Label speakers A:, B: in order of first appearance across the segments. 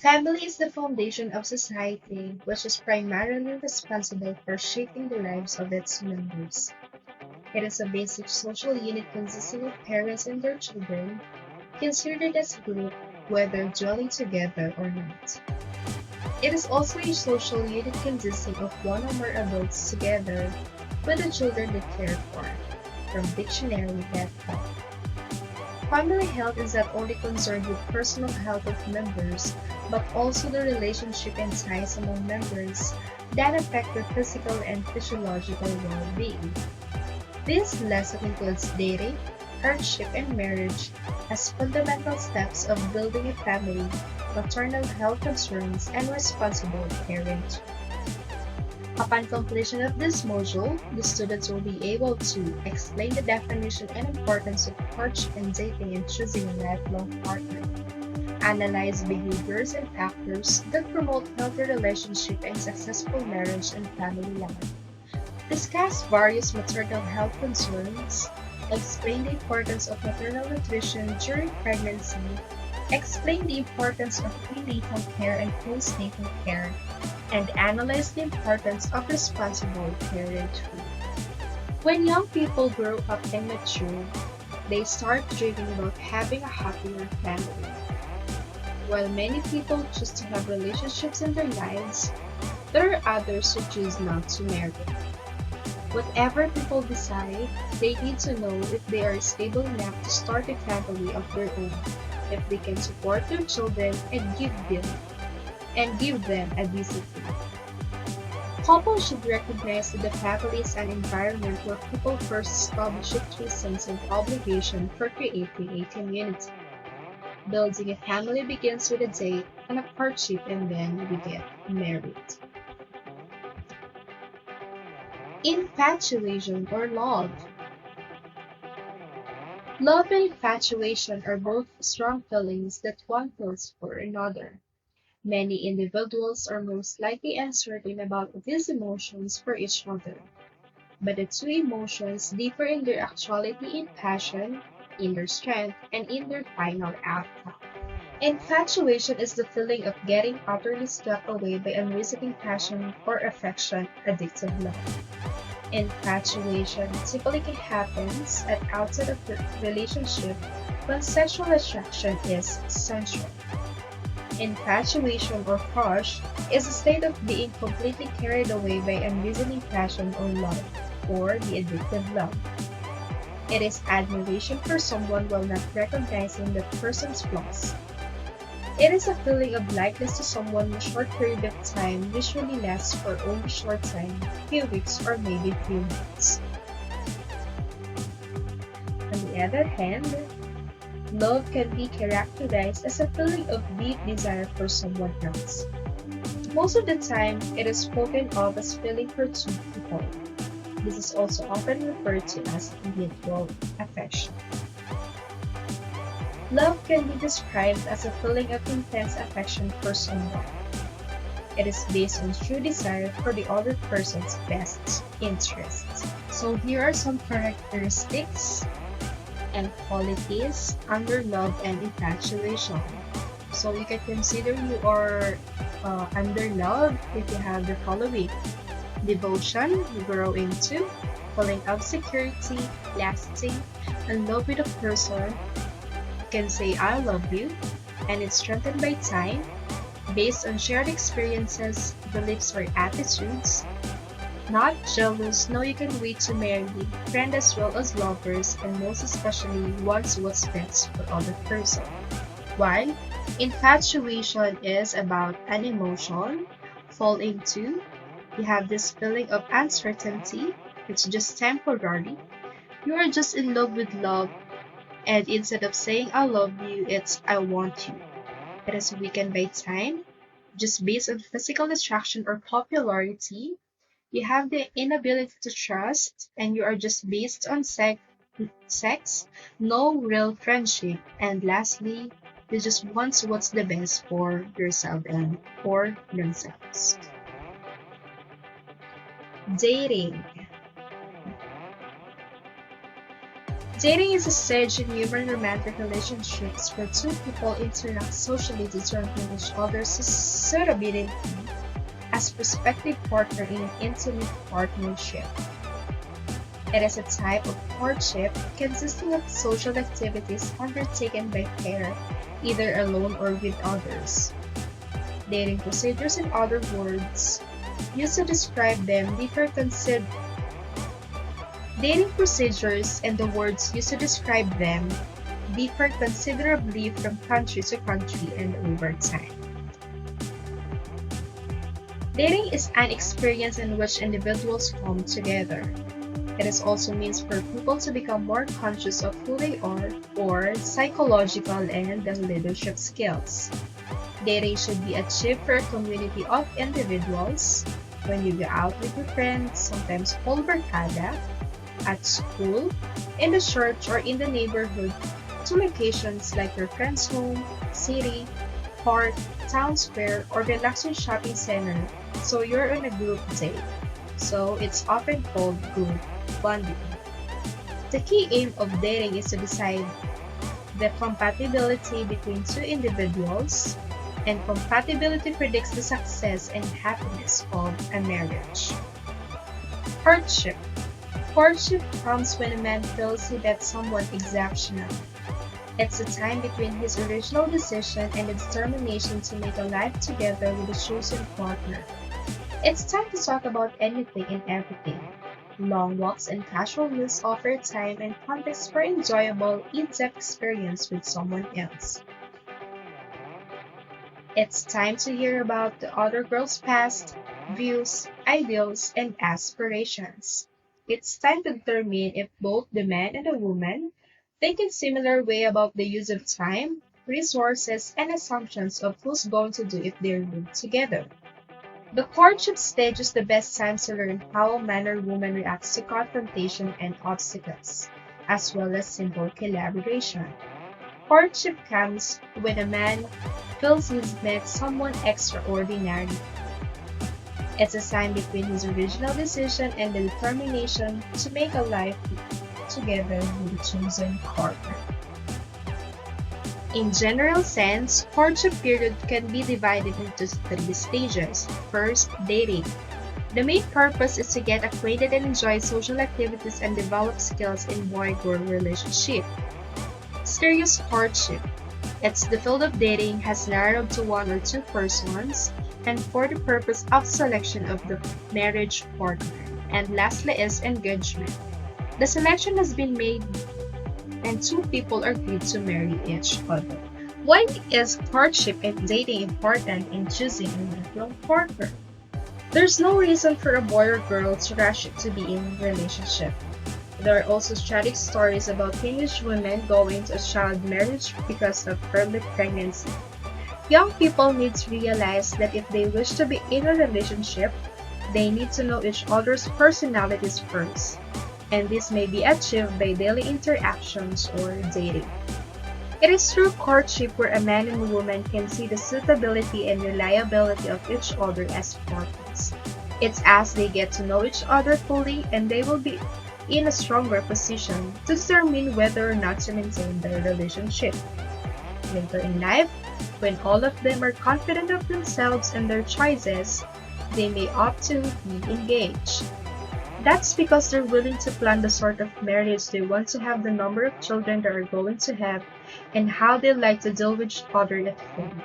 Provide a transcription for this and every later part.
A: Family is the foundation of society, which is primarily responsible for shaping the lives of its members. It is a basic social unit consisting of parents and their children, considered as a group, whether dwelling together or not. It is also a social unit consisting of one or more adults together with the children they care for, from dictionary.com. Family health is not only concerned with personal health of members, but also the relationship and ties among members that affect their physical and physiological well-being. This lesson includes dating, courtship, and marriage as fundamental steps of building a family, maternal health concerns, and responsible parenting. Upon completion of this module, the students will be able to explain the definition and importance of courtship and dating and choosing a lifelong partner, analyze behaviors and factors that promote healthy relationship and successful marriage and family life, discuss various maternal health concerns, explain the importance of maternal nutrition during pregnancy, explain the importance of prenatal care and postnatal care, and analyze the importance of responsible parenthood. When young people grow up and mature, they start dreaming about having a happier family. While many people choose to have relationships in their lives, there are others who choose not to marry. Whatever people decide, they need to know if they are stable enough to start a family of their own, if they can support their children and give them a decent life. Couples should recognize that the family is an environment where people first establish a true sense of obligation for creating a community. Building a family begins with a date and a courtship, and then we get married. Infatuation or love. Love and infatuation are both strong feelings that one feels for another. Many individuals are most likely uncertain about these emotions for each other, but the two emotions differ in their actuality in passion, in their strength, and in their final outcome. Infatuation is the feeling of getting utterly swept away by unreasoning passion or affection, addictive love. Infatuation typically happens at outset of the relationship when sexual attraction is central. Infatuation or crush is a state of being completely carried away by unreasoning passion or love, or the addictive love. It is admiration for someone while not recognizing that person's flaws. It is a feeling of likeness to someone in a short period of time, usually lasts for only a short time, few weeks or maybe few months. On the other hand, love can be characterized as a feeling of deep desire for someone else. Most of the time, it is spoken of as feeling for two people. This is also often referred to as mutual affection. Love can be described as a feeling of intense affection for someone. It is based on true desire for the other person's best interests. So here are some characteristics and qualities under love and infatuation. So you can consider you are under love if you have the following: devotion, you grow into, feeling of security, lasting, and love with a person. You can say I love you, and it's strengthened by time, based on shared experiences, beliefs, or attitudes. Not jealous, no, you can wait to marry, friend as well as lovers, and most especially wants what's best for other person. While infatuation is about an emotion, fall into, you have this feeling of uncertainty, it's just temporary. You are just in love with love, and instead of saying I love you, it's I want you. It is weakened by time, just based on physical attraction or popularity. You have the inability to trust, and you are just based on sex, no real friendship. And lastly, you just want what's the best for yourself and for themselves. Dating. Dating is a stage in human romantic relationships where two people interact socially to determine each other's suitability as prospective partner in an intimate partnership. It is a type of courtship consisting of social activities undertaken by pair, either alone or with others. Dating procedures, in other words, used to describe them differ dating procedures and the words used to describe them differ considerably from country to country and over time. Dating is an experience in which individuals come together. It is also means for people to become more conscious of who they are or psychological and leadership skills. Dating should be achieved for a community of individuals. When you go out with your friends, sometimes called barkada, at school, in the church, or in the neighborhood, to locations like your friend's home, city, park, town square, or relaxing shopping center, so you're on a group date. So it's often called group bonding. The key aim of dating is to decide the compatibility between two individuals, and compatibility predicts the success and happiness of a marriage. Hardship. Courtship comes when a man feels he met someone exceptional. It's the time between his original decision and the determination to make a life together with a chosen partner. It's time to talk about anything and everything. Long walks and casual meals offer time and context for enjoyable, in-depth experience with someone else. It's time to hear about the other girl's past, views, ideals, and aspirations. It's time to determine if both the man and the woman think in similar way about the use of time, resources, and assumptions of who's going to do if they live together. The courtship stage is the best time to learn how a man or woman reacts to confrontation and obstacles, as well as simple collaboration. Courtship comes when a man feels he's met someone extraordinary. It's a sign between his original decision and the determination to make a life together with a chosen partner. In general sense, courtship period can be divided into three stages. First, dating. The main purpose is to get acquainted and enjoy social activities and develop skills in boy-girl relationship. Serious courtship. It's the field of dating has narrowed to one or two persons and for the purpose of selection of the marriage partner. And lastly is engagement. The selection has been made and two people agreed to marry each other. Why is courtship and dating important in choosing a lifelong partner? There's no reason for a boy or girl to rush to be in a relationship. There are also tragic stories about teenage women going to a child marriage because of early pregnancy. Young people need to realize that if they wish to be in a relationship, they need to know each other's personalities first, and this may be achieved by daily interactions or dating. It is through courtship where a man and a woman can see the suitability and reliability of each other as partners. It's as they get to know each other fully and they will be in a stronger position to determine whether or not to maintain their relationship. Later in life, when all of them are confident of themselves and their choices, they may opt to be engaged. That's because they're willing to plan the sort of marriage they want to have, the number of children they are going to have, and how they like to deal with each other at home.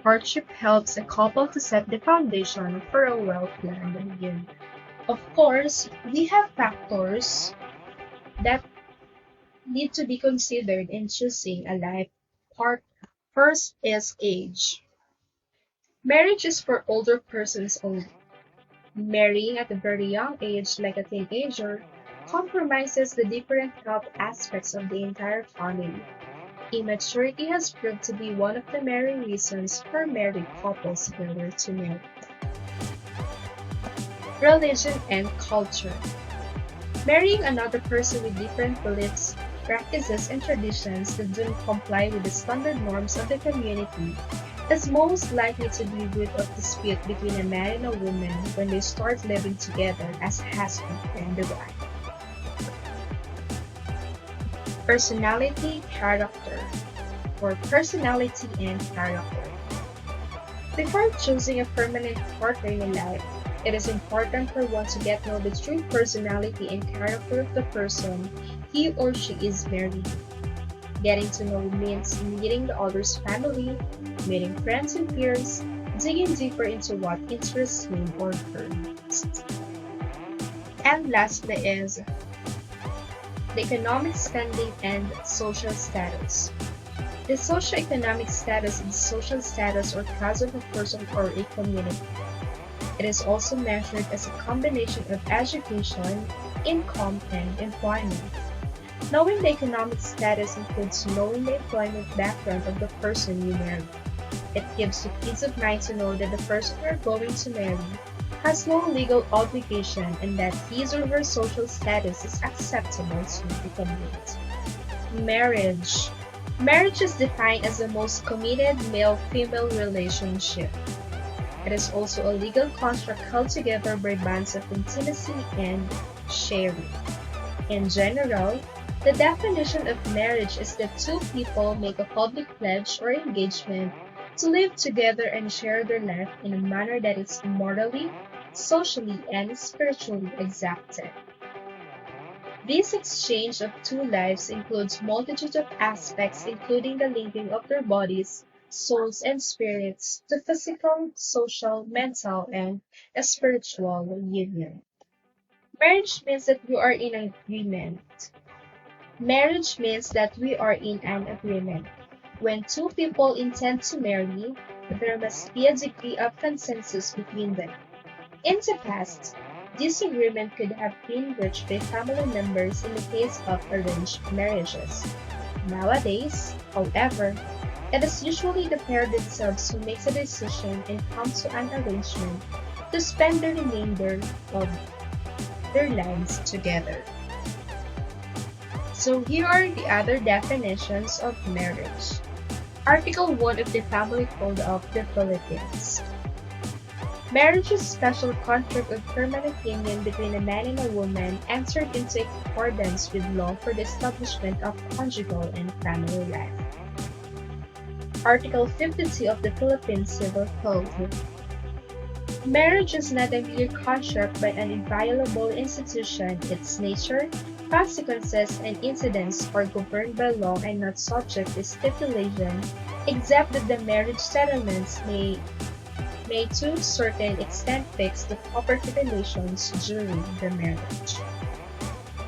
A: Hardship helps a couple to set the foundation for a well-planned union. Of course, we have factors that need to be considered in choosing a life partner. First is age. Marriage is for older persons only. Marrying at a very young age, like a teenager, compromises the different health aspects of the entire family. Immaturity has proved to be one of the main reasons for married couples failure to marry. Religion and culture. Marrying another person with different beliefs, practices, and traditions that don't comply with the standard norms of the community is most likely to be root of dispute between a man and a woman when they start living together as husband and wife. Personality, character, or personality and character. Before choosing a permanent partner in life, it is important for one to get to know the true personality and character of the person he or she is married. Getting to know means meeting the other's family, meeting friends and peers, digging deeper into what interests him or her most. And lastly is the economic standing and social status. The socioeconomic status is social status or class of a person or a community. It is also measured as a combination of education, income, and employment. Knowing the economic status includes knowing the employment background of the person you marry. It gives you peace of mind to know that the person you are going to marry has no legal obligation and that his or her social status is acceptable to the community. Marriage. Marriage is defined as the most committed male-female relationship. It is also a legal construct held together by bonds of intimacy and sharing. In general, the definition of marriage is that two people make a public pledge or engagement to live together and share their life in a manner that is morally, socially, and spiritually accepted. This exchange of two lives includes multitude of aspects including the linking of their bodies, souls, and spirits to physical, social, mental, and spiritual union. Marriage means that we are in agreement. Marriage means that we are in an agreement. When two people intend to marry, there must be a degree of consensus between them. In the past, this agreement could have been reached by family members in the case of arranged marriages. Nowadays, however, it is usually the pair themselves who makes a decision and comes to an arrangement to spend the remainder of their lives together. So here are the other definitions of marriage. Article 1 of the Family Code of the Philippines. Marriage is a special contract of permanent union between a man and a woman entered into accordance with law for the establishment of conjugal and family life. Article 52 of the Philippine Civil Code. Marriage is not a mere contract but an inviolable institution. Its nature, consequences, and incidents are governed by law and not subject to stipulation, except that the marriage settlements may to a certain extent fix the property relations during the marriage.